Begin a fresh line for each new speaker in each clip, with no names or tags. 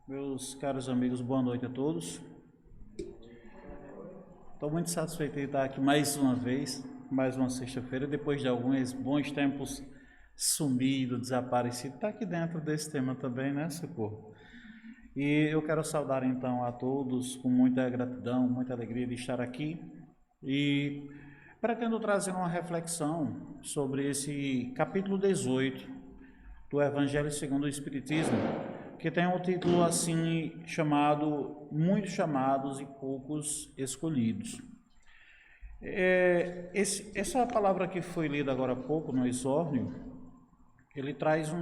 Meus caros amigos, boa noite a todos. Estou muito satisfeito de estar aqui mais uma vez, mais uma sexta-feira, depois de alguns bons tempos sumido, desaparecido. Está aqui dentro desse tema também, né, Socorro? E eu quero saudar então a todos com muita gratidão, muita alegria de estar aqui e pretendo trazer uma reflexão sobre esse capítulo 18 do Evangelho segundo o Espiritismo, que tem um título assim chamado Muitos Chamados e Poucos Escolhidos. Essa palavra que foi lida agora há pouco no exórdio, ele traz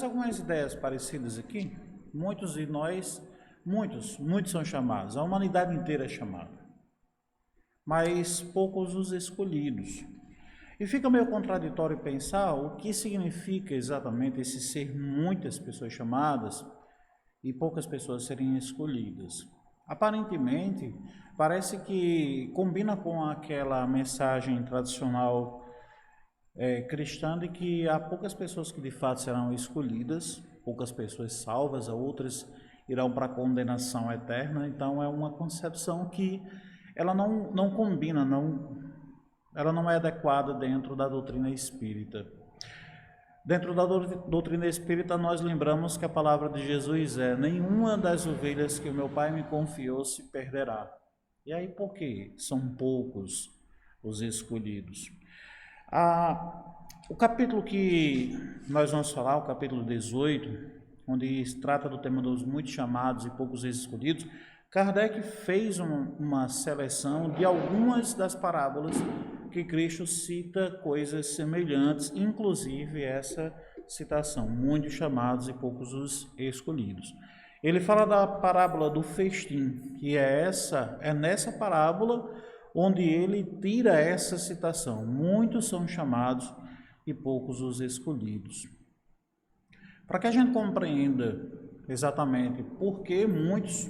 algumas ideias parecidas aqui. Muitos de nós, muitos são chamados, a humanidade inteira é chamada, mas poucos os escolhidos. E fica meio contraditório pensar o que significa exatamente esse ser muitas pessoas chamadas e poucas pessoas serem escolhidas. Aparentemente, parece que combina com aquela mensagem tradicional cristã de que há poucas pessoas que de fato serão escolhidas, poucas pessoas salvas, outras irão para a condenação eterna. Então é uma concepção que ela não combina, ela não é adequada dentro da doutrina espírita. Dentro da doutrina espírita, nós lembramos que a palavra de Jesus é: nenhuma das ovelhas que o meu Pai me confiou se perderá. E aí por quê? São poucos os escolhidos. O capítulo que nós vamos falar, o capítulo 18, onde trata do tema dos muitos chamados e poucos escolhidos, Kardec fez uma seleção de algumas das parábolas que Cristo cita coisas semelhantes, inclusive essa citação, muitos chamados e poucos os escolhidos. Ele fala da parábola do festim, que é nessa parábola onde ele tira essa citação, muitos são chamados e poucos os escolhidos. Para que a gente compreenda exatamente por que muitos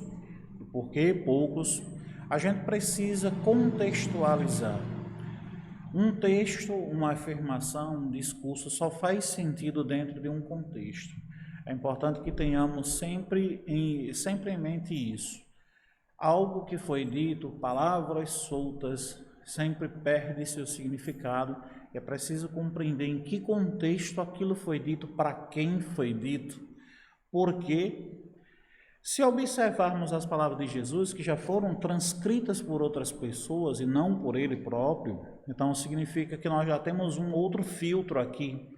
e por que poucos, a gente precisa contextualizar. Um texto, uma afirmação, um discurso só faz sentido dentro de um contexto. É importante que tenhamos sempre em mente isso. Algo que foi dito, palavras soltas, sempre perde seu significado. É preciso compreender em que contexto aquilo foi dito, para quem foi dito, porque se observarmos as palavras de Jesus, que já foram transcritas por outras pessoas e não por ele próprio, então significa que nós já temos um outro filtro aqui.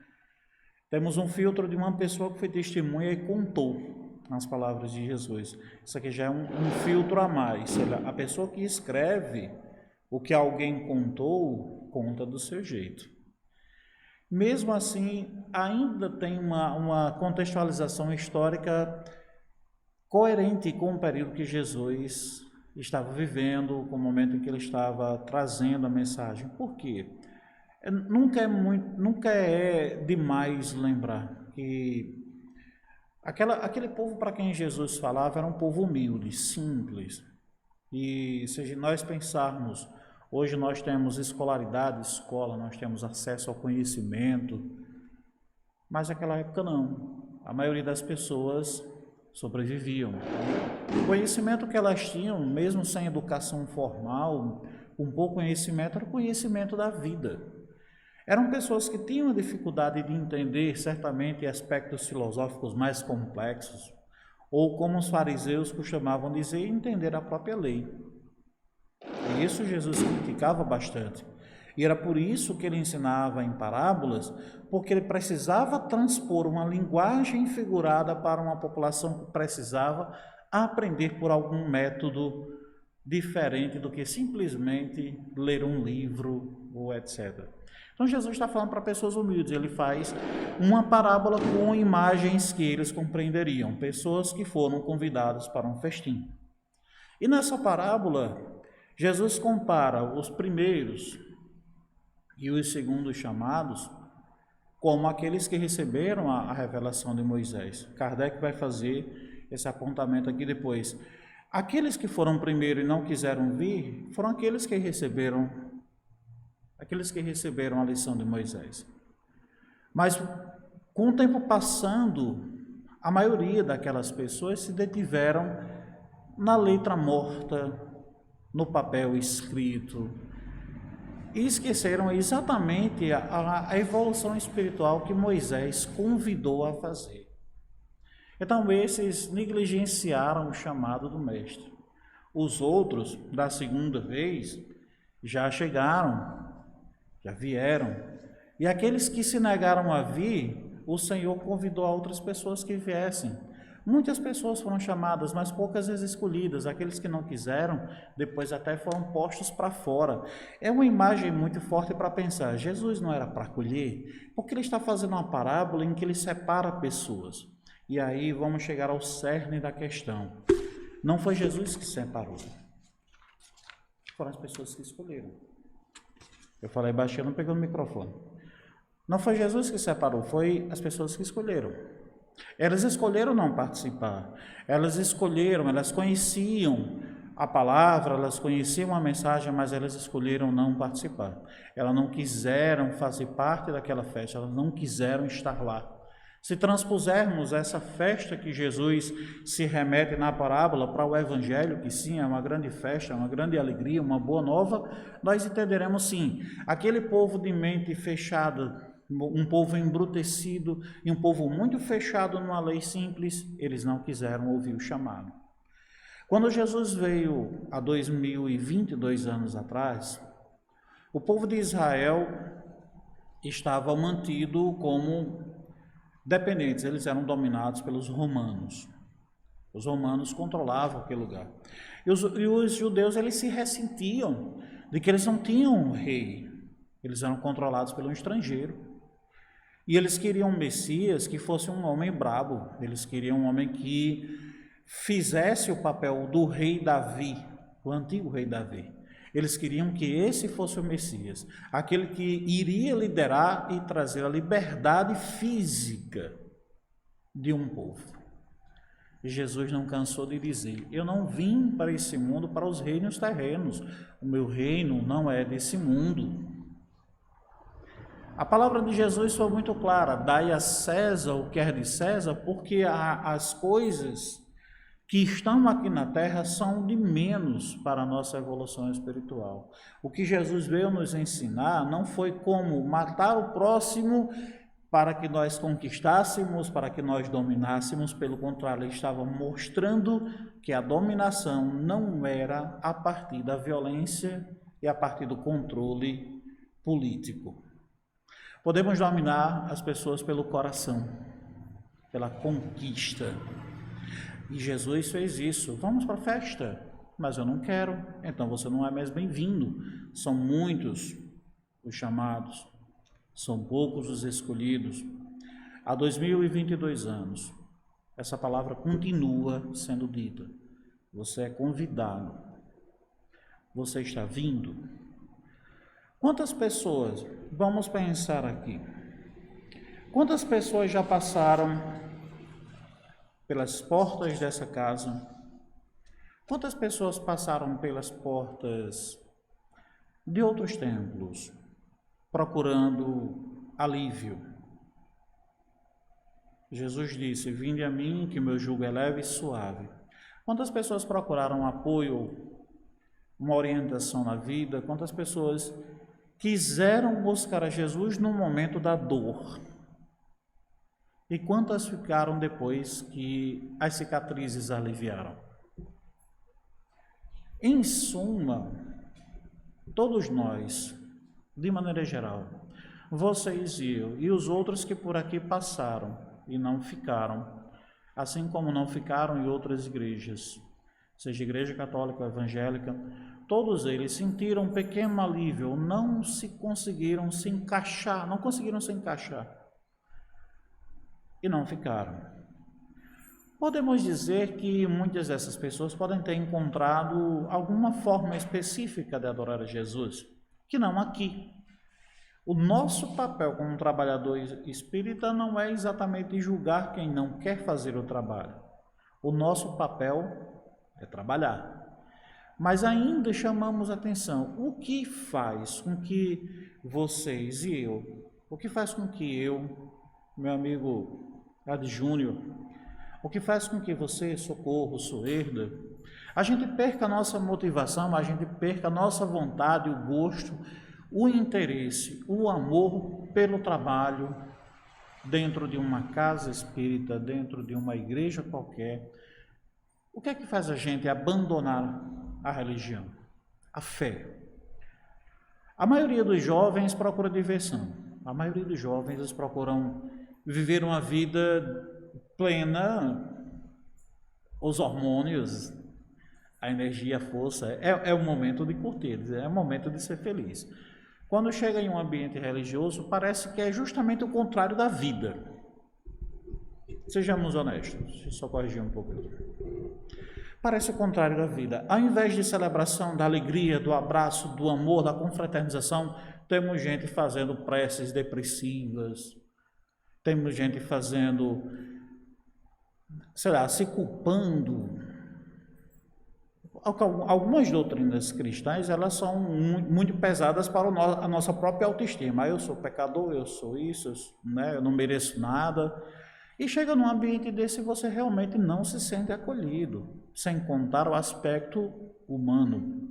Temos um filtro de uma pessoa que foi testemunha e contou as palavras de Jesus. Isso aqui já é um filtro a mais. A pessoa que escreve o que alguém contou, conta do seu jeito. Mesmo assim, ainda tem uma contextualização histórica coerente com o período que Jesus estava vivendo, com o momento em que ele estava trazendo a mensagem. Por quê? Nunca é demais lembrar que aquele povo para quem Jesus falava era um povo humilde, simples. E se nós pensarmos, hoje nós temos escolaridade, escola, nós temos acesso ao conhecimento, mas naquela época não. A maioria das pessoas sobreviviam. O conhecimento que elas tinham, mesmo sem educação formal, com pouco conhecimento, era o conhecimento da vida. Eram pessoas que tinham dificuldade de entender, certamente, aspectos filosóficos mais complexos, ou como os fariseus costumavam dizer, entender a própria lei. E isso Jesus criticava bastante. E era por isso que ele ensinava em parábolas, porque ele precisava transpor uma linguagem figurada para uma população que precisava aprender por algum método diferente do que simplesmente ler um livro ou etc. Então Jesus está falando para pessoas humildes, ele faz uma parábola com imagens que eles compreenderiam, pessoas que foram convidadas para um festim. E nessa parábola, Jesus compara os primeiros e os segundos chamados como aqueles que receberam a revelação de Moisés. Kardec vai fazer esse apontamento aqui depois. Aqueles que foram primeiro e não quiseram vir, foram aqueles que receberam a lição de Moisés. Mas com o tempo passando, A maioria daquelas pessoas se detiveram na letra morta, no papel escrito, e esqueceram exatamente a evolução espiritual que Moisés convidou a fazer. Então, esses negligenciaram o chamado do Mestre. Os outros, da segunda vez, já chegaram, já vieram. E aqueles que se negaram a vir, o Senhor convidou a outras pessoas que viessem. Muitas pessoas foram chamadas, mas poucas vezes escolhidas. Aqueles que não quiseram, depois até foram postos para fora. É uma imagem muito forte para pensar. Jesus não era para acolher, porque ele está fazendo uma parábola em que ele separa pessoas. E aí vamos chegar ao cerne da questão. Não foi Jesus que separou. Foram as pessoas que escolheram. Eu falei baixinho, não pegou no microfone. Não foi Jesus que separou, foi as pessoas que escolheram. Elas escolheram não participar. Elas escolheram, elas conheciam a palavra, elas conheciam a mensagem, mas elas escolheram não participar. Elas não quiseram fazer parte daquela festa, elas não quiseram estar lá. Se transpusermos essa festa que Jesus se remete na parábola para o Evangelho, que sim, é uma grande festa, uma grande alegria, uma boa nova, nós entenderemos sim, aquele povo de mente fechada, um povo embrutecido e um povo muito fechado numa lei simples, eles não quiseram ouvir o chamado. Quando Jesus veio há 2022 anos atrás, o povo de Israel estava mantido como dependentes, eles eram dominados pelos romanos. Os romanos controlavam aquele lugar. E os judeus, eles se ressentiam de que eles não tinham um rei. Eles eram controlados pelo estrangeiro. E eles queriam um Messias que fosse um homem brabo. Eles queriam um homem que fizesse o papel do rei Davi, o antigo rei Davi. Eles queriam que esse fosse o Messias, aquele que iria liderar e trazer a liberdade física de um povo. E Jesus não cansou de dizer, eu não vim para esse mundo para os reinos terrenos, o meu reino não é desse mundo. A palavra de Jesus foi muito clara, dai a César o que é de César, porque as coisas que estão aqui na terra são de menos para a nossa evolução espiritual. O que Jesus veio nos ensinar não foi como matar o próximo para que nós conquistássemos, para que nós dominássemos, pelo contrário, ele estava mostrando que a dominação não era a partir da violência e a partir do controle político. Podemos dominar as pessoas pelo coração, pela conquista. E Jesus fez isso. Vamos para a festa, mas eu não quero, então você não é mais bem-vindo. São muitos os chamados, são poucos os escolhidos. Há 2022 anos, essa palavra continua sendo dita. Você é convidado. Você está vindo. Quantas pessoas, vamos pensar aqui, quantas pessoas já passaram pelas portas dessa casa? Quantas pessoas passaram pelas portas de outros templos, procurando alívio? Jesus disse, vinde a mim que meu jugo é leve e suave. Quantas pessoas procuraram apoio, uma orientação na vida? Quantas pessoas quiseram buscar a Jesus no momento da dor? E quantas ficaram depois que as cicatrizes aliviaram? Em suma, todos nós, de maneira geral, vocês e eu, e os outros que por aqui passaram e não ficaram, assim como não ficaram em outras igrejas, seja igreja católica ou evangélica, todos eles sentiram um pequeno alívio, não conseguiram se encaixar e não ficaram. Podemos dizer que muitas dessas pessoas podem ter encontrado alguma forma específica de adorar a Jesus, que não aqui. O nosso papel como trabalhador espírita não é exatamente julgar quem não quer fazer o trabalho. O nosso papel é trabalhar. Mas ainda chamamos atenção, o que faz com que vocês e eu, meu amigo Ad Júnior, o que faz com que você, Socorro, Soerda, a gente perca a nossa motivação, a gente perca a nossa vontade, o gosto, o interesse, o amor pelo trabalho dentro de uma casa espírita, dentro de uma igreja qualquer. O que é que faz a gente abandonar a religião? A fé. A maioria dos jovens procura diversão. A maioria dos jovens eles procuram viver uma vida plena, os hormônios, a energia, a força, é o momento de curtir, é o momento de ser feliz. Quando chega em um ambiente religioso, parece que é justamente o contrário da vida. Sejamos honestos, deixa eu só corrigir um pouco. Parece o contrário da vida. Ao invés de celebração, da alegria, do abraço, do amor, da confraternização, temos gente fazendo preces depressivas, temos gente fazendo, sei lá, se culpando. Algumas doutrinas cristãs, elas são muito pesadas para a nossa própria autoestima. Eu sou pecador, eu sou isso, né? Eu não mereço nada. E chega num ambiente desse você realmente não se sente acolhido, sem contar o aspecto humano.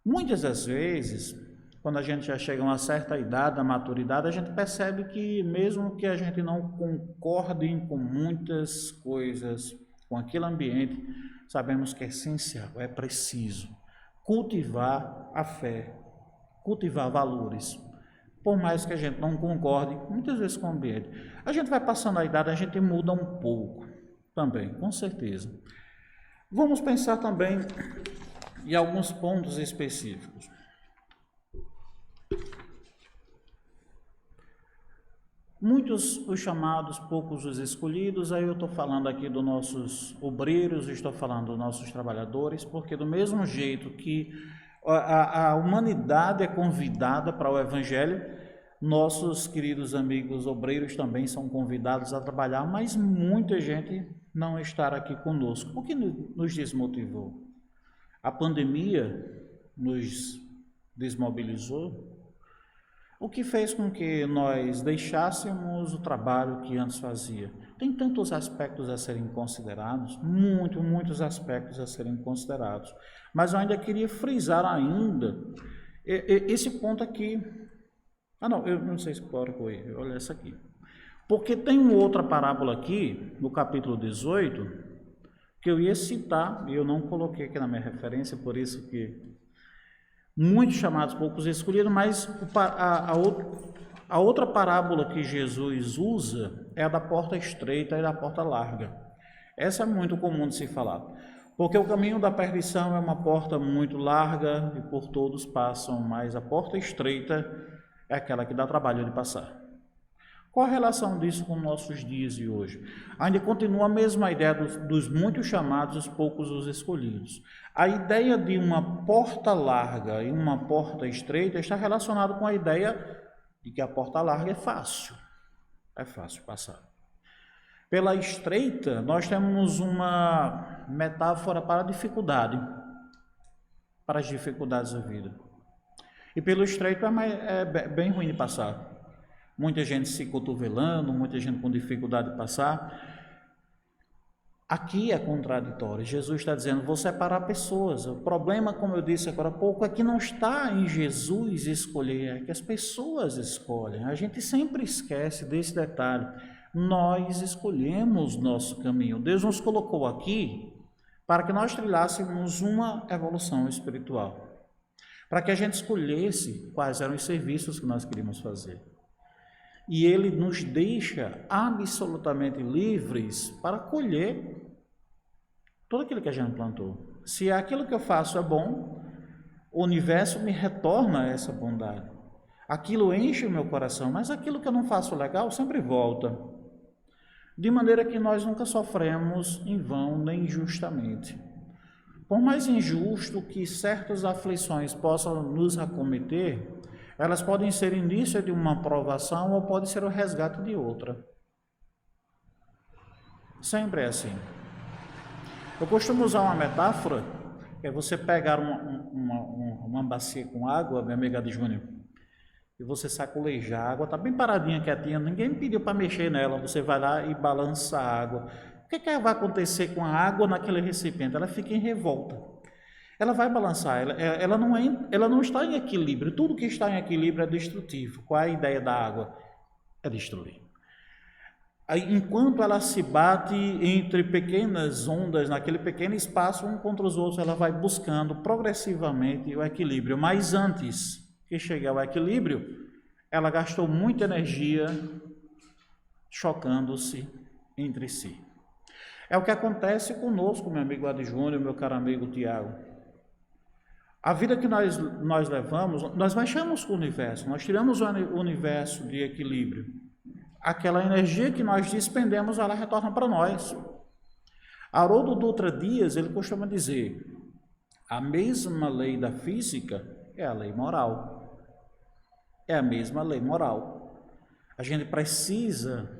Muitas das vezes, quando a gente já chega a uma certa idade, a maturidade, a gente percebe que mesmo que a gente não concorde com muitas coisas, com aquele ambiente, sabemos que é essencial, é preciso cultivar a fé, cultivar valores. Por mais que a gente não concorde, muitas vezes com o ambiente. A gente vai passando a idade, a gente muda um pouco também, com certeza. Vamos pensar também em alguns pontos específicos. Muitos os chamados, poucos os escolhidos. Aí eu estou falando aqui dos nossos obreiros, estou falando dos nossos trabalhadores, porque do mesmo jeito que a humanidade é convidada para o Evangelho, nossos queridos amigos obreiros também são convidados a trabalhar, mas muita gente não está aqui conosco. O que nos desmotivou? A pandemia nos desmobilizou? O que fez com que nós deixássemos o trabalho que antes fazia? Tem tantos aspectos a serem considerados, muitos aspectos a serem considerados. Mas eu ainda queria frisar ainda esse ponto aqui. Eu não sei se pode correr, olha essa aqui. Porque tem uma outra parábola aqui, no capítulo 18, que eu ia citar, e eu não coloquei aqui na minha referência, por isso que muitos chamados, poucos escolhidos, mas a outra parábola que Jesus usa é a da porta estreita e da porta larga. Essa é muito comum de se falar, porque o caminho da perdição é uma porta muito larga e por todos passam, mas a porta estreita é aquela que dá trabalho de passar. Qual a relação disso com nossos dias de hoje? Ainda continua a mesma ideia dos muitos chamados, os poucos os escolhidos. A ideia de uma porta larga e uma porta estreita está relacionada com a ideia de que a porta larga é fácil passar. Pela estreita, nós temos uma metáfora para a dificuldade, para as dificuldades da vida. E pelo estreito é bem ruim de passar. Muita gente se cotovelando, muita gente com dificuldade de passar. Aqui é contraditório. Jesus está dizendo, vou separar pessoas. O problema, como eu disse agora há pouco, é que não está em Jesus escolher, é que as pessoas escolhem. A gente sempre esquece desse detalhe. Nós escolhemos nosso caminho. Deus nos colocou aqui para que nós trilhássemos uma evolução espiritual. Para que a gente escolhesse quais eram os serviços que nós queríamos fazer. E Ele nos deixa absolutamente livres para colher tudo aquilo que a gente plantou. Se aquilo que eu faço é bom, o universo me retorna essa bondade. Aquilo enche o meu coração, mas aquilo que eu não faço legal sempre volta. De maneira que nós nunca sofremos em vão nem injustamente. Por mais injusto que certas aflições possam nos acometer, elas podem ser início de uma provação ou pode ser o resgate de outra. Sempre é assim. Eu costumo usar uma metáfora, que é você pegar uma bacia com água, minha amiga de Júnior, e você sacolejar a água, está bem paradinha, quietinha, ninguém me pediu para mexer nela, você vai lá e balança a água. que vai acontecer com a água naquele recipiente? Ela fica em revolta. Ela vai balançar, ela não está em equilíbrio. Tudo que está em equilíbrio é destrutivo. Qual é a ideia da água? É destruir. Enquanto ela se bate entre pequenas ondas, naquele pequeno espaço, um contra os outros, ela vai buscando progressivamente o equilíbrio. Mas antes que chegue ao equilíbrio, ela gastou muita energia chocando-se entre si. É o que acontece conosco, meu amigo Adi Júnior, meu caro amigo Tiago. A vida que nós levamos, nós baixamos com o universo, nós tiramos o universo de equilíbrio. Aquela energia que nós despendemos, ela retorna para nós. Haroldo Dutra Dias, ele costuma dizer, a mesma lei da física é a lei moral. É a mesma lei moral. A gente precisa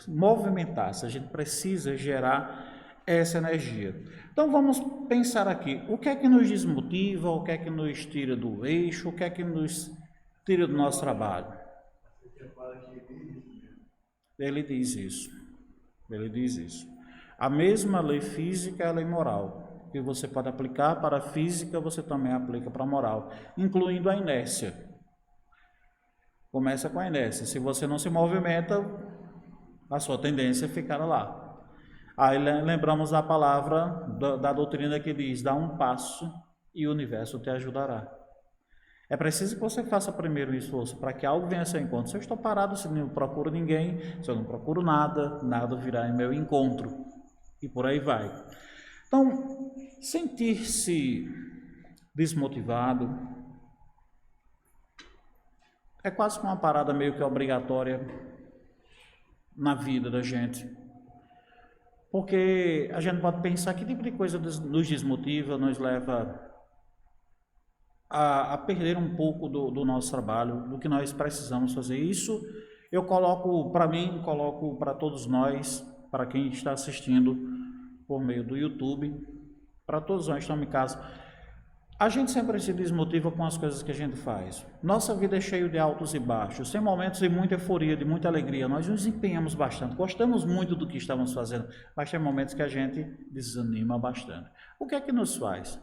movimentar-se, a gente precisa gerar essa energia. Então vamos pensar aqui, o que é que nos desmotiva, o que é que nos tira do eixo, o que é que nos tira do nosso trabalho? Ele diz isso. A mesma lei física é a lei moral, que você pode aplicar para a física, você também aplica para a moral, incluindo a inércia. Começa com a inércia. Se você não se movimenta, a sua tendência é ficar lá. Aí lembramos da palavra da doutrina que diz, dá um passo e o universo te ajudará. É preciso que você faça primeiro um esforço para que algo venha a seu encontro. Se eu estou parado, se eu não procuro ninguém, se eu não procuro nada, nada virá em meu encontro. E por aí vai. Então, sentir-se desmotivado é quase que uma parada meio que obrigatória na vida da gente. Porque a gente pode pensar que tipo de coisa nos desmotiva, nos leva a perder um pouco do nosso trabalho, do que nós precisamos fazer. Isso eu coloco para mim, coloco para todos nós, para quem está assistindo por meio do YouTube, para todos nós que estamos em casa. A gente sempre se desmotiva com as coisas que a gente faz. Nossa vida é cheia de altos e baixos, tem momentos de muita euforia, de muita alegria. Nós nos empenhamos bastante, gostamos muito do que estamos fazendo, mas tem momentos que a gente desanima bastante. O que é que nos faz?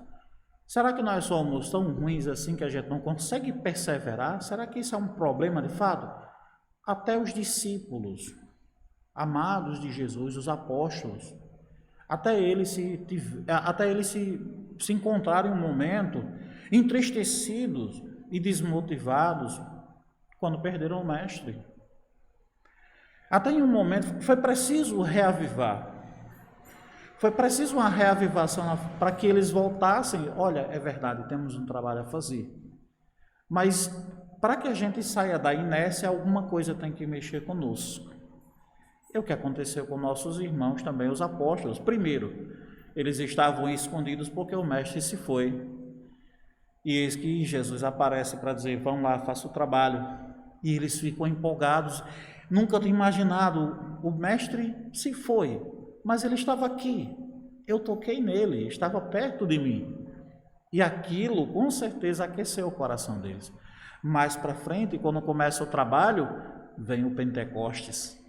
Será que nós somos tão ruins assim que a gente não consegue perseverar? Será que isso é um problema de fato? Até os discípulos, amados de Jesus, os apóstolos, até eles se encontrarem um momento entristecidos e desmotivados quando perderam o mestre. Até em um momento foi preciso reavivar. Foi preciso uma reavivação para que eles voltassem. Olha, é verdade, temos um trabalho a fazer. Mas para que a gente saia da inércia, alguma coisa tem que mexer conosco. É o que aconteceu com nossos irmãos também, os apóstolos. Primeiro, eles estavam escondidos porque o mestre se foi. E eis que Jesus aparece para dizer, vão lá, faça o trabalho. E eles ficam empolgados. Nunca tinha imaginado, o mestre se foi, mas ele estava aqui. Eu toquei nele, estava perto de mim. E aquilo, com certeza, aqueceu o coração deles. Mais para frente, quando começa o trabalho, vem o Pentecostes.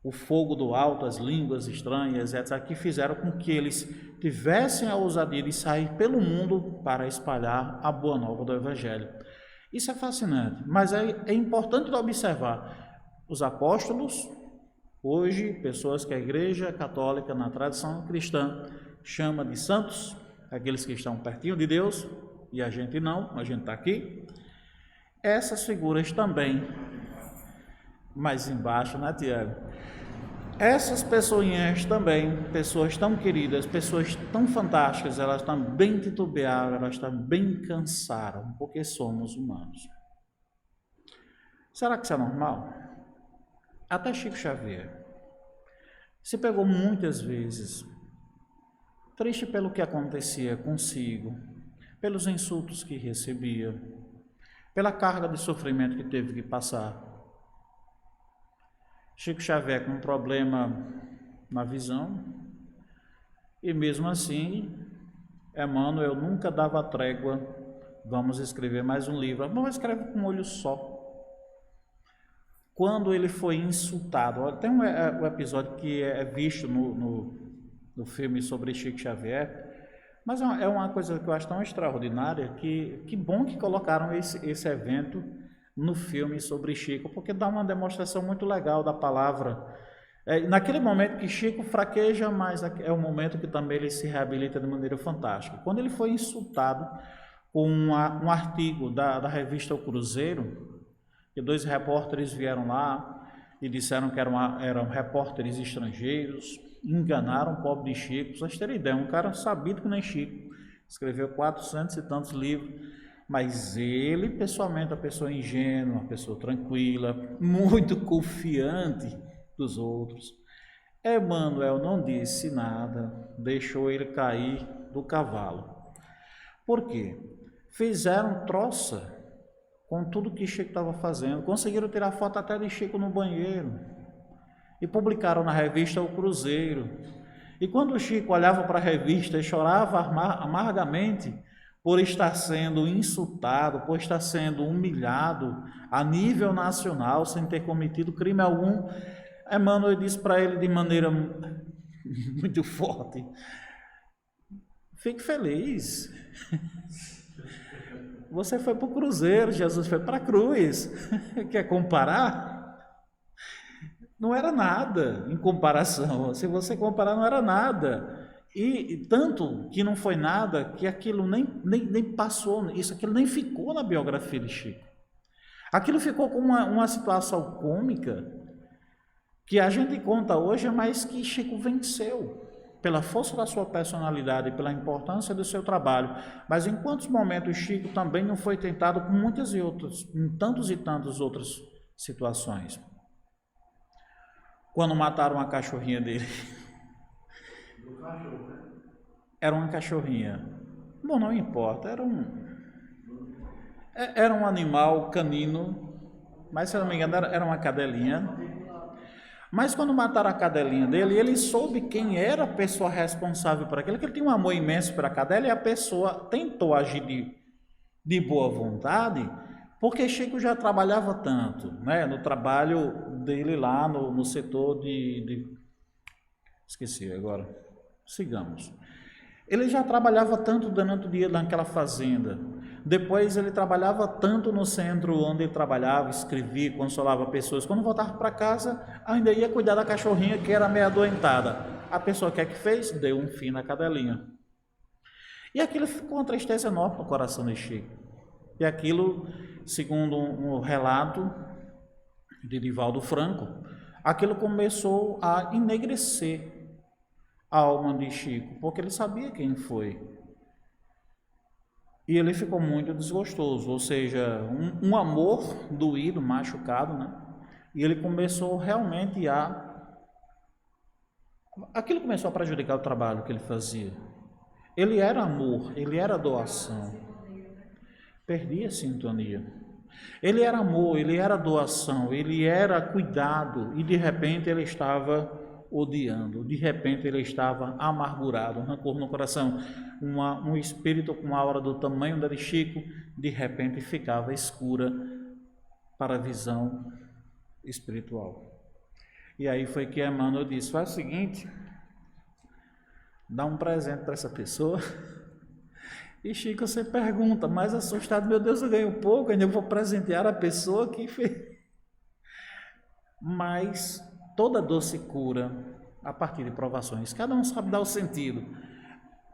O fogo do alto, as línguas estranhas, etc., que fizeram com que eles tivessem a ousadia de sair pelo mundo para espalhar a boa nova do Evangelho. Isso é fascinante, mas é importante observar. Os apóstolos, hoje, pessoas que a Igreja Católica, na tradição cristã, chama de santos, aqueles que estão pertinho de Deus, e a gente não, a gente está aqui. Essas figuras também, mais embaixo, né, Tiago? Essas pessoinhas também, pessoas tão queridas, pessoas tão fantásticas, elas também titubearam, elas também cansaram, porque somos humanos. Será que isso é normal? Até Chico Xavier se pegou muitas vezes triste pelo que acontecia consigo, pelos insultos que recebia, pela carga de sofrimento que teve que passar. Chico Xavier com um problema na visão, e mesmo assim, Emmanuel nunca dava trégua, vamos escrever mais um livro, não escreve com um olho só. quando ele foi insultado. Tem um episódio que é visto no filme sobre Chico Xavier, mas é uma coisa que eu acho tão extraordinária, que bom que colocaram esse evento no filme sobre Chico, porque dá uma demonstração muito legal da palavra. Naquele momento que Chico fraqueja, mas é o momento que também ele se reabilita de maneira fantástica. Quando ele foi insultado com um artigo da revista O Cruzeiro, que 2 repórteres vieram lá e disseram que eram repórteres estrangeiros, enganaram o pobre de Chico. Pra vocês terem ideia, um cara sabido que nem Chico, escreveu 400 e tantos livros, mas ele, pessoalmente, a pessoa ingênua, a pessoa tranquila, muito confiante dos outros. Emmanuel não disse nada, deixou ele cair do cavalo. Por quê? Fizeram troça com tudo que Chico estava fazendo, conseguiram tirar foto até de Chico no banheiro e publicaram na revista O Cruzeiro. E quando o Chico olhava para a revista e chorava amargamente por estar sendo insultado, por estar sendo humilhado a nível nacional, sem ter cometido crime algum, Emmanuel disse para ele de maneira muito forte: fique feliz. Você foi para o Cruzeiro, Jesus foi para a cruz. Quer comparar? Não era nada em comparação. Se você comparar, não era nada. E tanto que não foi nada, que aquilo nem passou, aquilo nem ficou na biografia de Chico. Aquilo ficou como uma situação cômica que a gente conta hoje, mas que Chico venceu pela força da sua personalidade, pela importância do seu trabalho. Mas em quantos momentos Chico também não foi tentado com muitas e outras, em tantos e tantas outras situações. Quando mataram a cachorrinha dele. Era uma cachorrinha. Bom, não importa, era um animal canino, mas se eu não me engano era uma cadelinha. Mas quando mataram a cadelinha dele, ele soube quem era a pessoa responsável por aquilo, que ele tinha um amor imenso pela cadela, e a pessoa tentou agir de boa vontade, porque Chico já trabalhava tanto, né, no trabalho dele lá no setor esqueci agora, sigamos. Ele já trabalhava tanto durante o dia naquela fazenda. Depois ele trabalhava tanto no centro onde ele trabalhava, escrevia, consolava pessoas. Quando voltava para casa, ainda ia cuidar da cachorrinha que era meio adoentada. A pessoa que fez, deu um fim na cadelinha. E aquilo ficou uma tristeza enorme no coração de Chico. E aquilo, segundo um relato de Divaldo Franco, aquilo começou a enegrecer a alma de Chico, porque ele sabia quem foi. E ele ficou muito desgostoso, ou seja, um amor doído, machucado, né? E ele começou realmente aquilo começou a prejudicar o trabalho que ele fazia. Ele era amor, ele era doação. Perdi a sintonia. Ele era amor, ele era doação, ele era cuidado, e de repente ele estava odiando, de repente ele estava amargurado, um rancor no coração, um espírito com a aura do tamanho da de Chico, de repente ficava escura para a visão espiritual. E aí foi que Emmanuel disse: faz o seguinte, dá um presente para essa pessoa. E Chico, você pergunta, mais assustado: meu Deus, eu ganho pouco, ainda vou presentear a pessoa que fez. Mas toda dor se cura a partir de provações. Cada um sabe dar o sentido.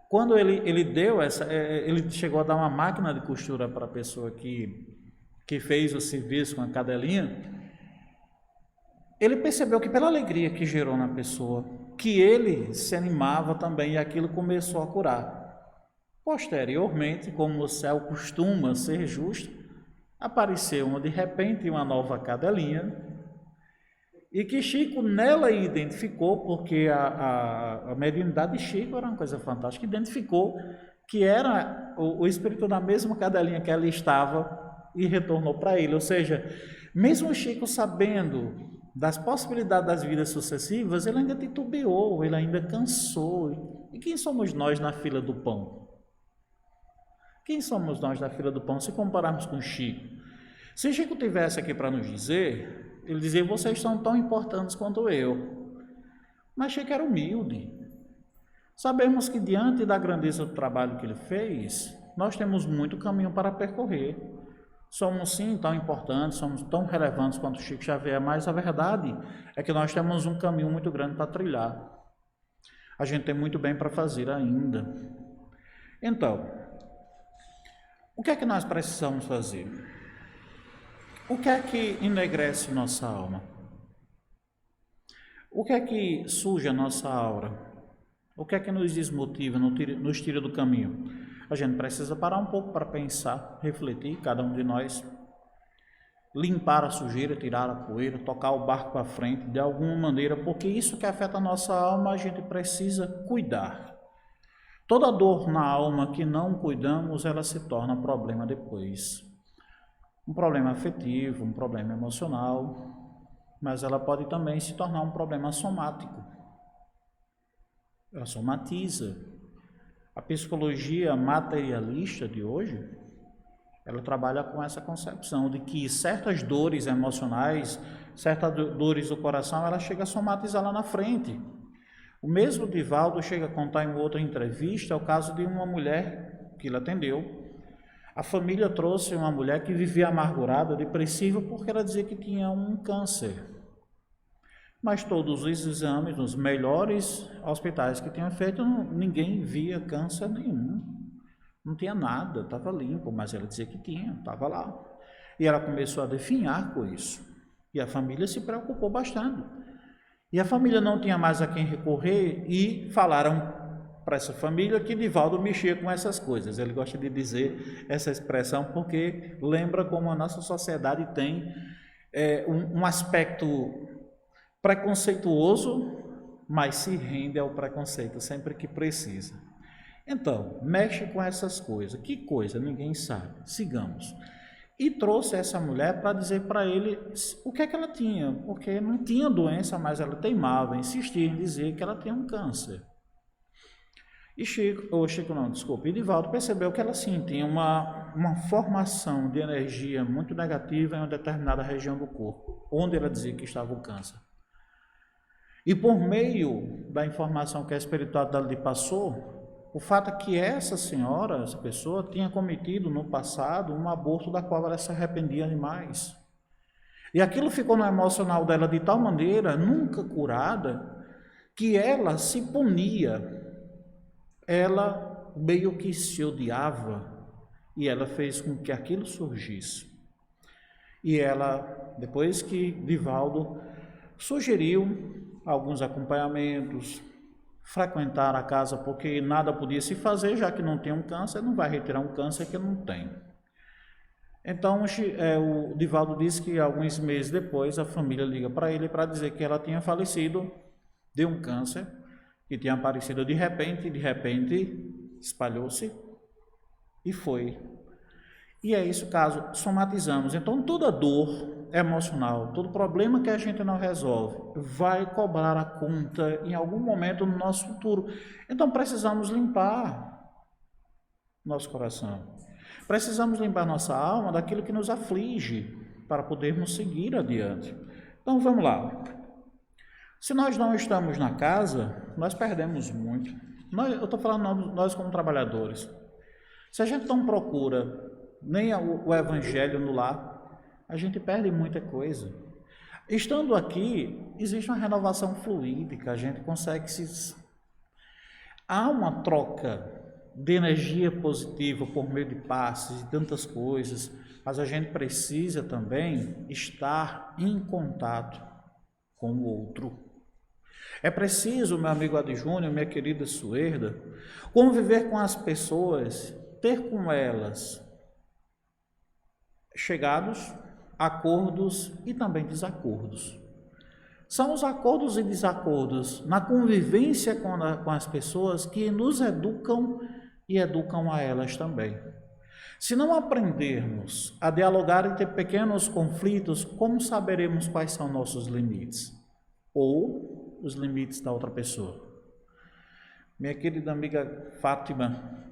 Quando ele deu ele chegou a dar uma máquina de costura para a pessoa que fez o serviço com a cadelinha, ele percebeu que pela alegria que gerou na pessoa, que ele se animava também, e aquilo começou a curar. Posteriormente, como o céu costuma ser justo, apareceu de repente uma nova cadelinha, e que Chico nela identificou, porque a mediunidade de Chico era uma coisa fantástica, identificou que era o espírito da mesma cadelinha que ela estava e retornou para ele. Ou seja, mesmo Chico sabendo das possibilidades das vidas sucessivas, ele ainda titubeou, ele ainda cansou. E quem somos nós na fila do pão? Quem somos nós na fila do pão se compararmos com Chico? Se Chico tivesse aqui para nos dizer, Ele dizia, vocês são tão importantes quanto eu. Mas achei que era humilde. Sabemos que diante da grandeza do trabalho que ele fez, nós temos muito caminho para percorrer. Somos sim tão importantes, somos tão relevantes quanto Chico Xavier, mas a verdade é que nós temos um caminho muito grande para trilhar. A gente tem muito bem para fazer ainda. Então, o que é que nós precisamos fazer? O que é que enegrece nossa alma? O que é que suja nossa aura? O que é que nos desmotiva, nos tira do caminho? A gente precisa parar um pouco para pensar, refletir, cada um de nós, limpar a sujeira, tirar a poeira, tocar o barco para frente de alguma maneira, porque isso que afeta a nossa alma, a gente precisa cuidar. Toda dor na alma que não cuidamos, ela se torna problema depois. Um problema afetivo, um problema emocional, mas ela pode também se tornar um problema somático. Ela somatiza. A psicologia materialista de hoje, ela trabalha com essa concepção de que certas dores emocionais, certas dores do coração, ela chega a somatizar lá na frente. O mesmo Divaldo chega a contar em outra entrevista o caso de uma mulher que ele atendeu. A família trouxe uma mulher que vivia amargurada, depressiva, porque ela dizia que tinha um câncer. Mas todos os exames, nos melhores hospitais que tinham feito, ninguém via câncer nenhum. Não tinha nada, estava limpo, mas ela dizia que tinha, estava lá. E ela começou a definhar com isso. E a família se preocupou bastante. E a família não tinha mais a quem recorrer e falaram para essa família que Divaldo mexia com essas coisas. Ele gosta de dizer essa expressão porque lembra como a nossa sociedade tem um aspecto preconceituoso, mas se rende ao preconceito sempre que precisa. Então, mexe com essas coisas. Que coisa? Ninguém sabe. Sigamos. E trouxe essa mulher para dizer para ele o que é que ela tinha, porque não tinha doença, mas ela teimava, insistia em dizer que ela tinha um câncer. E Divaldo percebeu que ela sim tinha uma formação de energia muito negativa em uma determinada região do corpo, onde ela dizia que estava o câncer. E por meio da informação que a espiritualidade lhe passou, o fato é que essa senhora, essa pessoa, tinha cometido no passado um aborto da qual ela se arrependia demais. E aquilo ficou no emocional dela de tal maneira, nunca curada, que ela se punia. Ela meio que se odiava e ela fez com que aquilo surgisse. E ela, depois que Divaldo sugeriu alguns acompanhamentos, frequentar a casa porque nada podia se fazer, já que não tem um câncer, não vai retirar um câncer que não tem. Então, o Divaldo disse que alguns meses depois a família liga para ele para dizer que ela tinha falecido de um câncer que tinha aparecido de repente espalhou-se e foi. E é isso caso somatizamos. Então, toda dor emocional, todo problema que a gente não resolve, vai cobrar a conta em algum momento no nosso futuro. Então, precisamos limpar nosso coração. Precisamos limpar nossa alma daquilo que nos aflige, para podermos seguir adiante. Então, vamos lá. Se nós não estamos na casa, nós perdemos muito. Eu estou falando nós como trabalhadores. Se a gente não procura nem o evangelho no lar, a gente perde muita coisa. Estando aqui, existe uma renovação fluídica, a gente consegue Há uma troca de energia positiva por meio de passes e tantas coisas, mas a gente precisa também estar em contato com o outro. É preciso, meu amigo Adi Júnior, minha querida Suerda, conviver com as pessoas, ter com elas chegados, acordos e também desacordos. São os acordos e desacordos na convivência com as pessoas que nos educam e educam a elas também. Se não aprendermos a dialogar e ter pequenos conflitos, como saberemos quais são nossos limites? Ou os limites da outra pessoa? Minha querida amiga Fátima,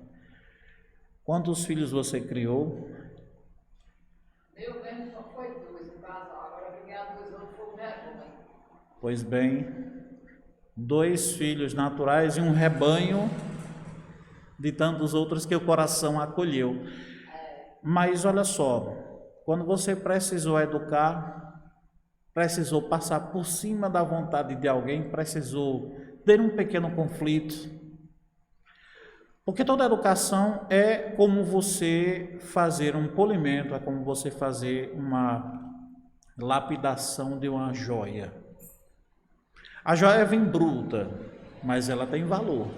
quantos filhos você criou?
Meu mesmo só foi 2 em casal, agora vinha 2 outros
Pois bem, 2 filhos naturais e um rebanho de tantos outros que o coração acolheu. Mas olha só, quando você precisou educar, precisou passar por cima da vontade de alguém, precisou ter um pequeno conflito. Porque toda educação é como você fazer um polimento, é como você fazer uma lapidação de uma joia. A joia vem bruta, mas ela tem valor.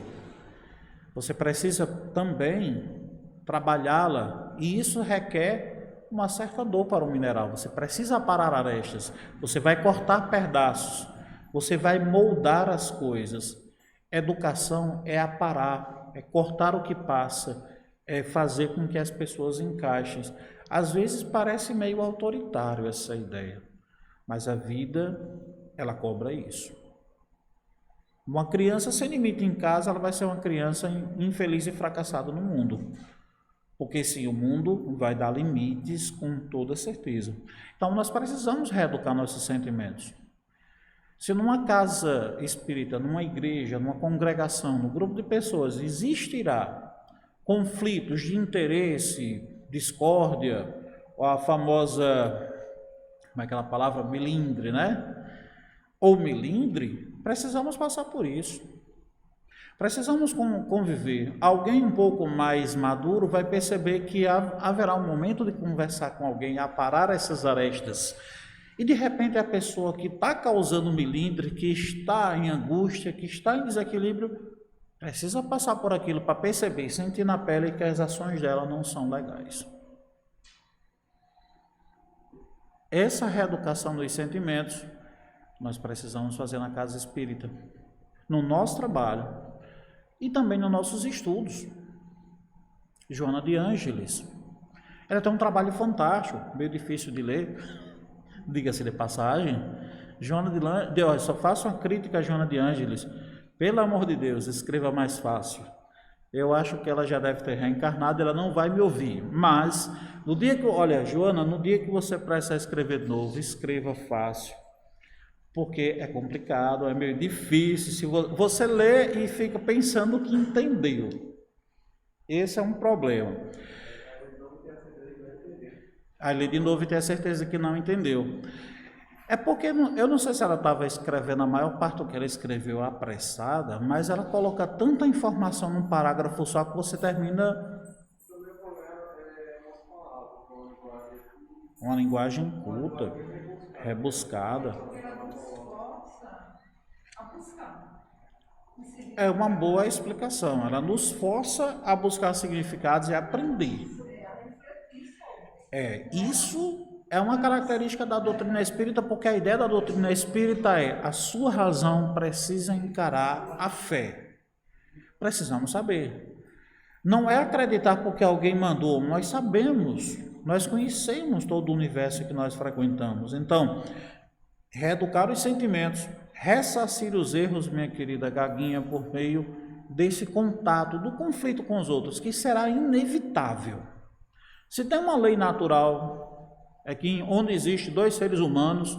Você precisa também trabalhá-la, e isso requer uma certa dor para o mineral. Você precisa aparar arestas, você vai cortar pedaços, você vai moldar as coisas. Educação é aparar, é cortar o que passa, é fazer com que as pessoas encaixem. Às vezes parece meio autoritário essa ideia, mas a vida, ela cobra isso. Uma criança sem limite em casa, ela vai ser uma criança infeliz e fracassada no mundo. Porque sim, o mundo vai dar limites com toda certeza. Então nós precisamos reeducar nossos sentimentos. Se numa casa espírita, numa igreja, numa congregação, num grupo de pessoas, existirá conflitos de interesse, discórdia, ou a famosa, como é aquela palavra, melindre, né? Ou melindre, precisamos passar por isso. Precisamos conviver. Alguém um pouco mais maduro vai perceber que haverá um momento de conversar com alguém, aparar essas arestas. E de repente a pessoa que está causando melindre, que está em angústia, que está em desequilíbrio, precisa passar por aquilo para perceber, sentir na pele que as ações dela não são legais. Essa reeducação dos sentimentos nós precisamos fazer na casa espírita, no nosso trabalho e também nos nossos estudos. Joana de Ângeles, ela tem um trabalho fantástico, meio difícil de ler, diga-se de passagem. Joana de Ângeles, só faço uma crítica a Joana de Ângeles, pelo amor de Deus, escreva mais fácil. Eu acho que ela já deve ter reencarnado, ela não vai me ouvir, mas no dia que, olha, Joana, no dia que você precisar escrever de novo, escreva fácil. Porque é complicado, é meio difícil, se você lê e fica pensando que entendeu. Esse é um problema. Aí lê de novo e tem a certeza que não entendeu. É porque, eu não sei se ela estava escrevendo a maior parte do que ela escreveu apressada, mas ela coloca tanta informação num parágrafo só que você termina... Uma linguagem culta, rebuscada. É uma boa explicação, ela nos força a buscar significados e aprender. Isso é uma característica da doutrina espírita, porque a ideia da doutrina espírita é: a sua razão precisa encarar a fé. Precisamos saber. Não é acreditar porque alguém mandou, nós sabemos, nós conhecemos todo o universo que nós frequentamos. Então, reeducar os sentimentos, ressarcir os erros, minha querida Gaguinha, por meio desse contato, do conflito com os outros, que será inevitável. Se tem uma lei natural, é que onde existe 2 seres humanos,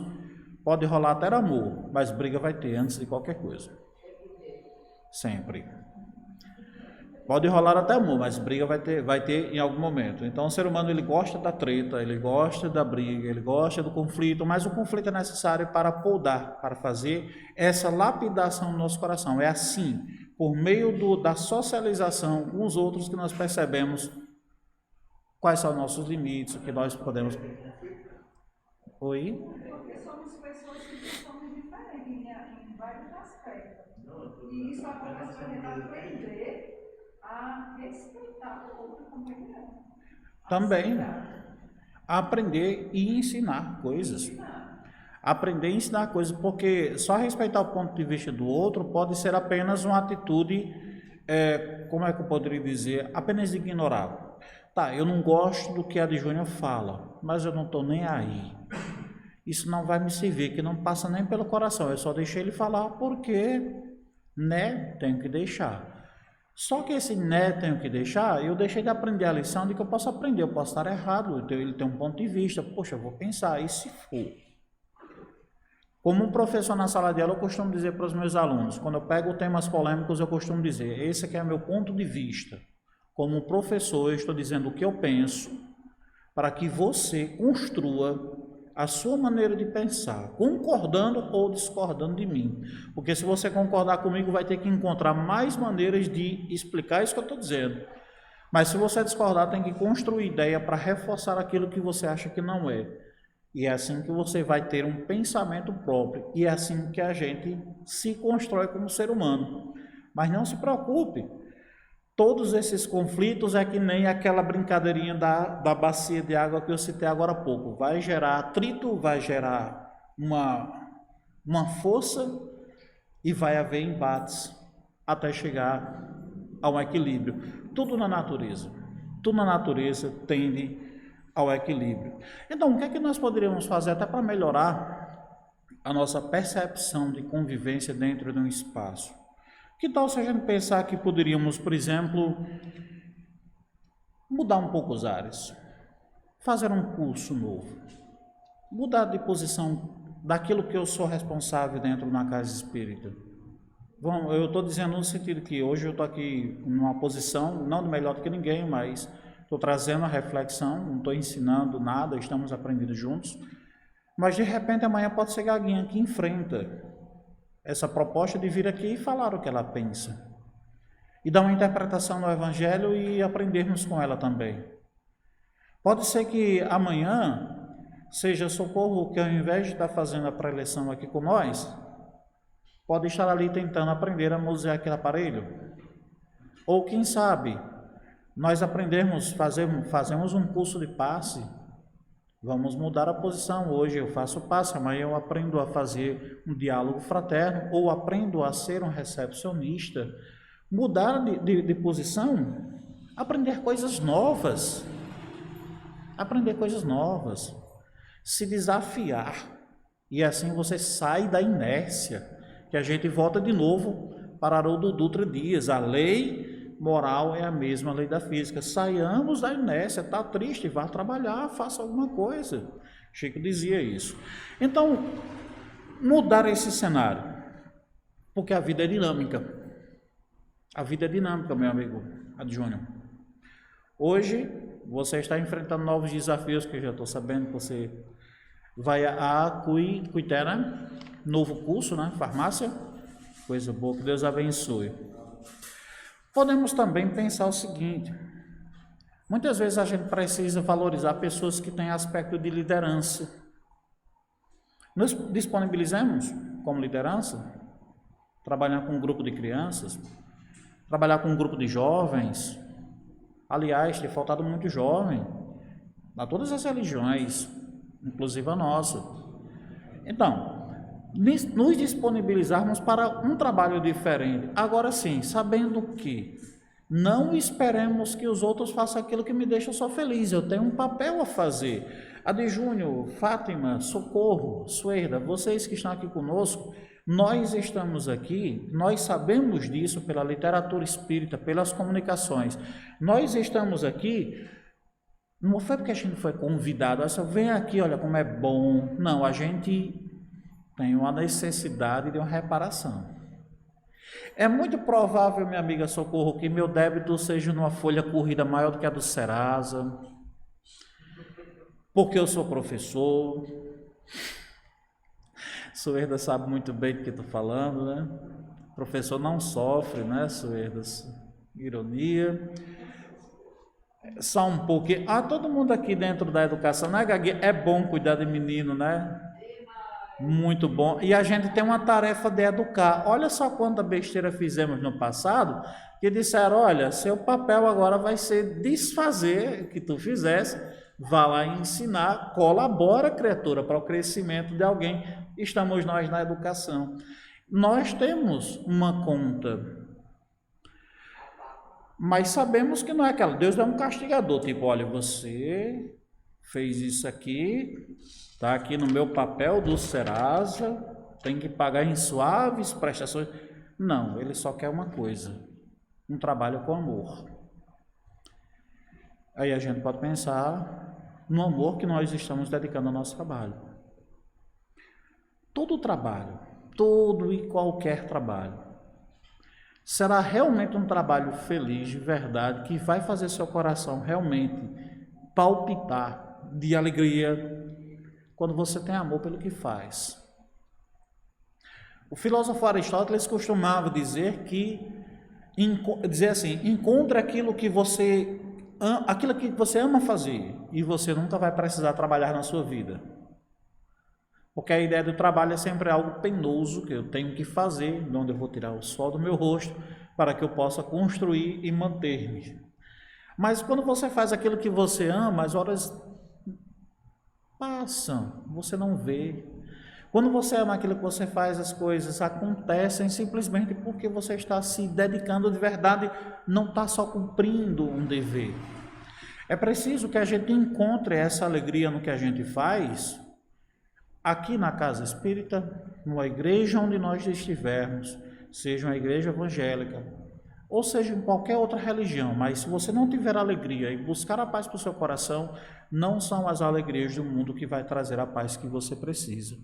pode rolar até amor, mas briga vai ter antes de qualquer coisa. Sempre. Pode rolar até amor, mas briga vai ter em algum momento. Então o ser humano, ele gosta da treta, ele gosta da briga, ele gosta do conflito, mas o conflito é necessário para podar, para fazer essa lapidação no nosso coração. É assim, por meio da socialização com os outros, que nós percebemos quais são os nossos limites, o que nós podemos... Oi?
Porque somos pessoas que somos diferentes em vários aspectos. E isso acontece para a gente aprender a respeitar o outro como ele é.
Também aprender e ensinar coisas. Aprender e ensinar coisas, porque só respeitar o ponto de vista do outro pode ser apenas uma atitude, como é que eu poderia dizer, apenas ignorar. Tá, eu não gosto do que a de Júnior fala, mas eu não estou nem aí. Isso não vai me servir, que não passa nem pelo coração, eu só deixei ele falar porque, né, tenho que deixar. Só que esse né, tenho que deixar, eu deixei de aprender a lição de que eu posso aprender, eu posso estar errado, ele tem um ponto de vista, poxa, eu vou pensar, e se for? Como um professor na sala de aula, eu costumo dizer para os meus alunos, quando eu pego temas polêmicos, eu costumo dizer, esse aqui é meu ponto de vista. Como um professor, eu estou dizendo o que eu penso, para que você construa a sua maneira de pensar, concordando ou discordando de mim. Porque se você concordar comigo, vai ter que encontrar mais maneiras de explicar isso que eu estou dizendo. Mas se você discordar, tem que construir ideia para reforçar aquilo que você acha que não é. E é assim que você vai ter um pensamento próprio. E é assim que a gente se constrói como ser humano. Mas não se preocupe. Todos esses conflitos é que nem aquela brincadeirinha da bacia de água que eu citei agora há pouco. Vai gerar atrito, vai gerar uma força e vai haver embates até chegar a um equilíbrio. Tudo na natureza tende ao equilíbrio. Então, o que é que nós poderíamos fazer até para melhorar a nossa percepção de convivência dentro de um espaço? Que tal se a gente pensar que poderíamos, por exemplo, mudar um pouco os ares, fazer um curso novo, mudar de posição daquilo que eu sou responsável dentro de uma casa espírita? Bom, eu estou dizendo no sentido que hoje eu estou aqui numa posição, não melhor do que ninguém, mas estou trazendo a reflexão, não estou ensinando nada, estamos aprendendo juntos, mas de repente amanhã pode ser Gaguinha que enfrenta essa proposta de vir aqui e falar o que ela pensa. E dar uma interpretação no Evangelho e aprendermos com ela também. Pode ser que amanhã seja Socorro que ao invés de estar fazendo a preleção aqui com nós, pode estar ali tentando aprender a manusear aquele aparelho. Ou quem sabe, nós fazemos um curso de passe. Vamos mudar a posição. Hoje eu faço passe, amanhã eu aprendo a fazer um diálogo fraterno, ou aprendo a ser um recepcionista. Mudar de posição, aprender coisas novas. Aprender coisas novas. Se desafiar. E assim você sai da inércia, que a gente volta de novo para Haroldo Dutra Dias. A lei moral é a mesma lei da física. Saiamos da inércia, está triste, vá trabalhar, faça alguma coisa. Chico dizia isso. Então, mudar esse cenário, porque a vida é dinâmica. A vida é dinâmica, meu amigo Adjúnior. Hoje, você está enfrentando novos desafios, que eu já estou sabendo que você vai a Cuitera, novo curso, né? Farmácia. Coisa boa, que Deus abençoe. Podemos também pensar o seguinte, muitas vezes a gente precisa valorizar pessoas que têm aspecto de liderança. Nos disponibilizamos como liderança, trabalhar com um grupo de crianças, trabalhar com um grupo de jovens. Aliás, tem faltado muito jovem, a todas as religiões, inclusive a nossa. Então, nos disponibilizarmos para um trabalho diferente. Agora sim, sabendo que não esperemos que os outros façam aquilo que me deixa só feliz. Eu tenho um papel a fazer. Adjúnior, Fátima, Socorro, Suerda, vocês que estão aqui conosco, nós estamos aqui, nós sabemos disso pela literatura espírita, pelas comunicações. Nós estamos aqui, não foi porque a gente foi convidado, só vem aqui, olha como é bom. Não, a gente tem uma necessidade de uma reparação. É muito provável, minha amiga Socorro, que meu débito seja numa folha corrida maior do que a do Serasa, porque eu sou professor. Suerda sabe muito bem do que estou falando, né? O professor não sofre, né, Suerda? Ironia. Só um pouquinho. Todo mundo aqui dentro da educação, né, Gagui? É bom cuidar de menino, né? Muito bom. E a gente tem uma tarefa de educar. Olha só quanta besteira fizemos no passado, que disseram, olha, seu papel agora vai ser desfazer o que tu fizesse, vá lá ensinar, colabora, criatura, para o crescimento de alguém. Estamos nós na educação. Nós temos uma conta, mas sabemos que não é aquela. Deus é um castigador, tipo, olha, você fez isso aqui, está aqui no meu papel do Serasa, tem que pagar em suaves prestações. Não, ele só quer uma coisa, um trabalho com amor. Aí a gente pode pensar no amor que nós estamos dedicando ao nosso trabalho. todo trabalho, todo e qualquer trabalho, será realmente um trabalho feliz, de verdade, que vai fazer seu coração realmente palpitar de alegria quando você tem amor pelo que faz. O filósofo Aristóteles costumava dizer assim, encontre aquilo que você ama fazer e você nunca vai precisar trabalhar na sua vida. Porque a ideia do trabalho é sempre algo penoso que eu tenho que fazer, de onde eu vou tirar o sol do meu rosto para que eu possa construir e manter-me. Mas quando você faz aquilo que você ama, as horas passam, você não vê. Quando você ama aquilo que você faz, as coisas acontecem simplesmente porque você está se dedicando de verdade, não está só cumprindo um dever. É preciso que a gente encontre essa alegria no que a gente faz, aqui na casa espírita, numa igreja onde nós estivermos, seja uma igreja evangélica, ou seja em qualquer outra religião, mas se você não tiver alegria e buscar a paz para o seu coração, não são as alegrias do mundo que vai trazer a paz que você precisa.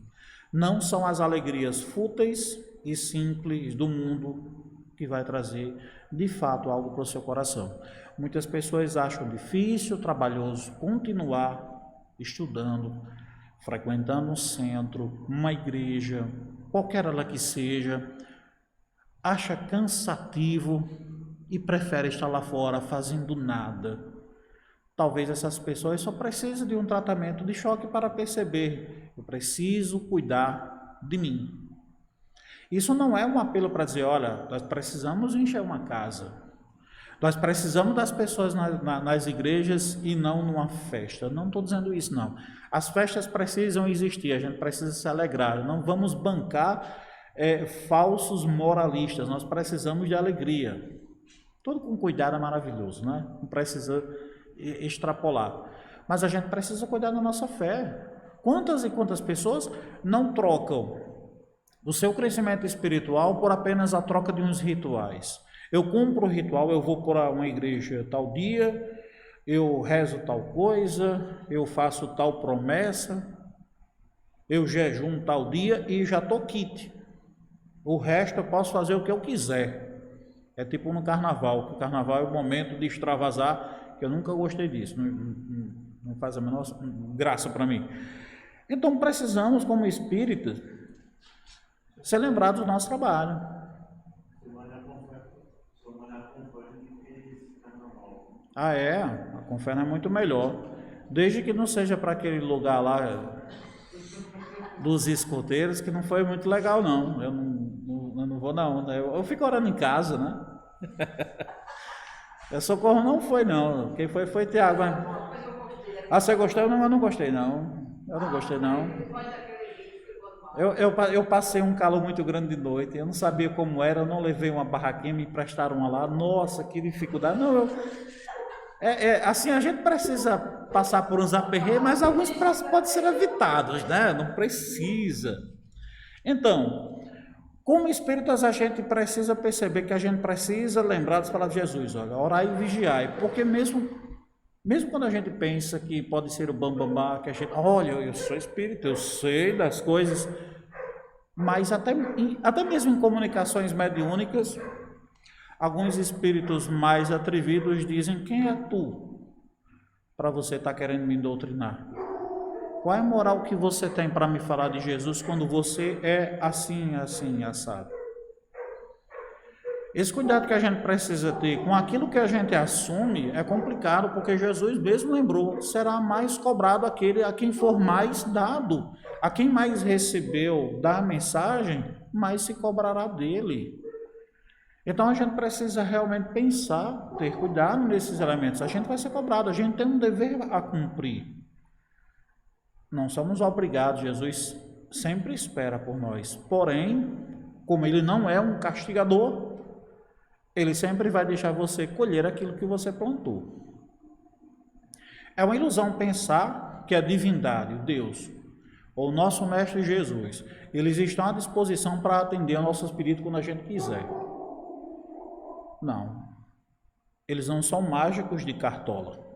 Não são as alegrias fúteis e simples do mundo que vai trazer, de fato, algo para o seu coração. Muitas pessoas acham difícil, trabalhoso, continuar estudando, frequentando um centro, uma igreja, qualquer ela que seja, acha cansativo e prefere estar lá fora fazendo nada. Talvez essas pessoas só precisem de um tratamento de choque para perceber, eu preciso cuidar de mim. Isso não é um apelo para dizer, olha, nós precisamos encher uma casa. Nós precisamos das pessoas nas igrejas e não numa festa. Não estou dizendo isso, não. As festas precisam existir, a gente precisa se alegrar. Não vamos bancar falsos moralistas, nós precisamos de alegria. Tudo com cuidado é maravilhoso, né? Não precisa extrapolar. Mas a gente precisa cuidar da nossa fé. Quantas e quantas pessoas não trocam o seu crescimento espiritual por apenas a troca de uns rituais? Eu cumpro o ritual, eu vou para uma igreja tal dia, eu rezo tal coisa, eu faço tal promessa, eu jejuo tal dia e já estou quite. O resto eu posso fazer o que eu quiser. É tipo no carnaval, que o carnaval é o momento de extravasar, que eu nunca gostei disso, não faz a menor graça para mim. Então precisamos, como espíritas, ser lembrados do nosso trabalho. Ah, é? A Conférnia é muito melhor. Desde que não seja para aquele lugar lá dos escoteiros, que não foi muito legal, não. Eu não vou, não. Eu fico orando em casa, né? O Socorro não foi, não. Quem foi Tiago. Ah, você gostou? Não, eu não gostei, não. Eu não gostei, não. Eu passei um calor muito grande de noite, eu não sabia como era, eu não levei uma barraquinha, me emprestaram uma lá. Nossa, que dificuldade. Não, assim, a gente precisa passar por uns aperreios, mas alguns podem ser evitados, né? Não precisa. Então, como espíritas, a gente precisa perceber que a gente precisa lembrar das palavras de Jesus, olha, orai e vigiai, porque mesmo quando a gente pensa que pode ser o bambambá, que a gente, olha, eu sou espírita, eu sei das coisas, mas até mesmo em comunicações mediúnicas, alguns espíritos mais atrevidos dizem, quem é tu para você estar querendo me doutrinar? Qual é a moral que você tem para me falar de Jesus quando você é assim, assim, assado? Esse cuidado que a gente precisa ter com aquilo que a gente assume é complicado, porque Jesus mesmo lembrou, será mais cobrado aquele a quem for mais dado. A quem mais recebeu da mensagem, mais se cobrará dele. Então a gente precisa realmente pensar, ter cuidado nesses elementos. A gente vai ser cobrado, a gente tem um dever a cumprir. Não somos obrigados, Jesus sempre espera por nós. Porém, como ele não é um castigador, ele sempre vai deixar você colher aquilo que você plantou. É uma ilusão pensar que a divindade, Deus, ou o nosso Mestre Jesus, eles estão à disposição para atender ao nosso espírito quando a gente quiser. Não. Eles não são mágicos de cartola.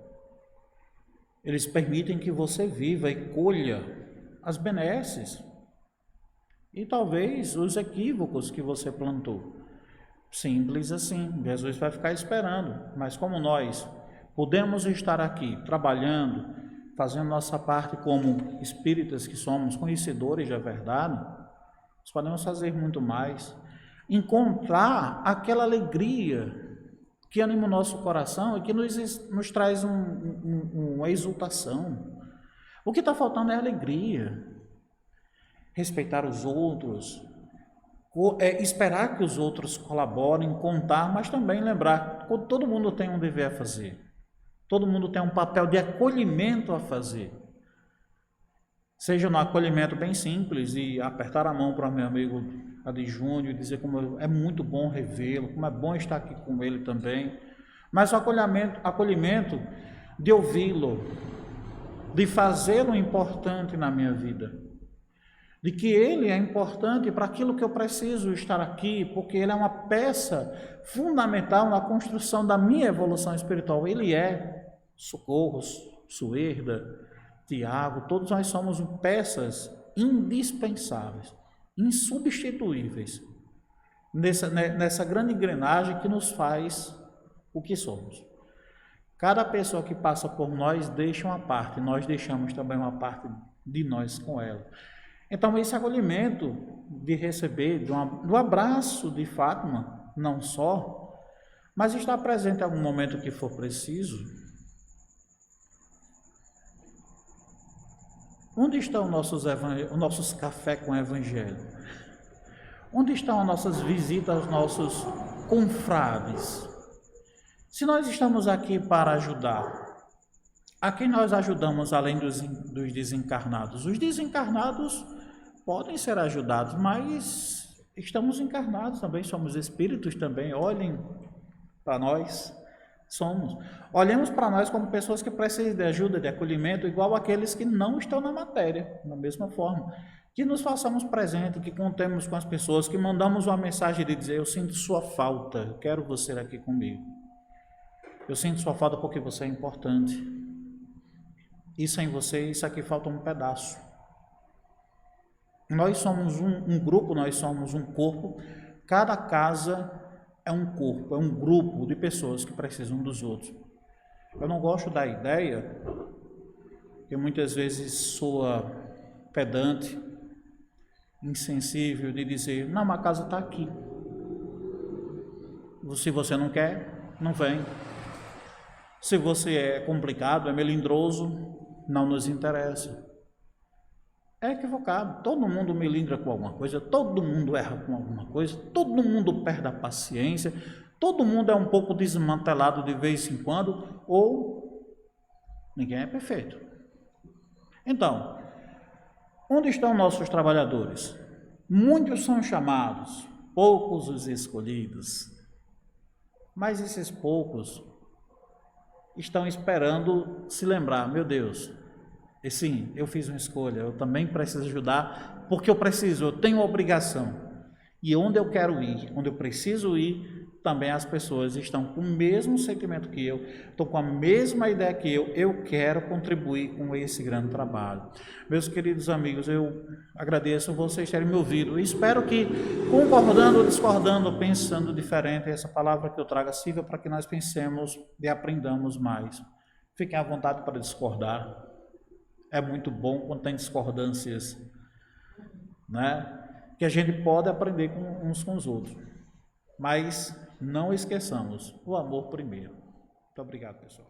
Eles permitem que você viva e colha as benesses. E talvez os equívocos que você plantou. Simples assim, Jesus vai ficar esperando. Mas como nós podemos estar aqui trabalhando, fazendo nossa parte como espíritas que somos, conhecedores da verdade, nós podemos fazer muito mais. Encontrar aquela alegria que anima o nosso coração e que nos traz uma exultação. O que está faltando é alegria. Respeitar os outros, esperar que os outros colaborem, contar, mas também lembrar que todo mundo tem um dever a fazer. Todo mundo tem um papel de acolhimento a fazer. Seja no acolhimento bem simples e apertar a mão para o meu amigo Adi Júnior e dizer como é muito bom revê-lo, como é bom estar aqui com ele também. Mas o acolhimento de ouvi-lo, de fazê-lo importante na minha vida. De que ele é importante para aquilo que eu preciso estar aqui, porque ele é uma peça fundamental na construção da minha evolução espiritual. Ele é Socorros, Suerda, Tiago, todos nós somos peças indispensáveis, insubstituíveis, nessa grande engrenagem que nos faz o que somos. Cada pessoa que passa por nós deixa uma parte, nós deixamos também uma parte de nós com ela. Então, esse acolhimento de receber, do abraço de Fátima, não só, mas estar presente em algum momento que for preciso. Onde estão os nossos cafés com o Evangelho? Onde estão as nossas visitas aos nossos confrades? Se nós estamos aqui para ajudar, a quem nós ajudamos além dos desencarnados? Os desencarnados podem ser ajudados, mas estamos encarnados também, somos espíritos também, olhem para nós, olhemos para nós como pessoas que precisam de ajuda, de acolhimento, igual aqueles que não estão na matéria, da mesma forma, que nos façamos presente, que contemos com as pessoas, que mandamos uma mensagem de dizer, eu sinto sua falta, eu quero você aqui comigo, eu sinto sua falta porque você é importante, e sem você, isso aqui falta um pedaço. Nós somos um grupo, nós somos um corpo, cada casa é um corpo, é um grupo de pessoas que precisam dos outros. Eu não gosto da ideia, que muitas vezes soa pedante, insensível, de dizer, não, a casa está aqui. Se você não quer, não vem. Se você é complicado, é melindroso, não nos interessa. É equivocado, todo mundo melindra com alguma coisa, todo mundo erra com alguma coisa, todo mundo perde a paciência, todo mundo é um pouco desmantelado de vez em quando, ou ninguém é perfeito. Então, onde estão nossos trabalhadores? Muitos são chamados, poucos os escolhidos, mas esses poucos estão esperando se lembrar, meu Deus, e sim, eu fiz uma escolha, eu também preciso ajudar, porque eu tenho obrigação. E onde eu quero ir, onde eu preciso ir, também as pessoas estão com o mesmo sentimento que eu, estão com a mesma ideia que eu quero contribuir com esse grande trabalho. Meus queridos amigos, eu agradeço vocês terem me ouvido, e espero que, concordando ou discordando, pensando diferente, essa palavra que eu trago sirva para que nós pensemos e aprendamos mais. Fiquem à vontade para discordar. É muito bom quando tem discordâncias, né? Que a gente pode aprender uns com os outros. Mas não esqueçamos o amor primeiro. Muito obrigado, pessoal.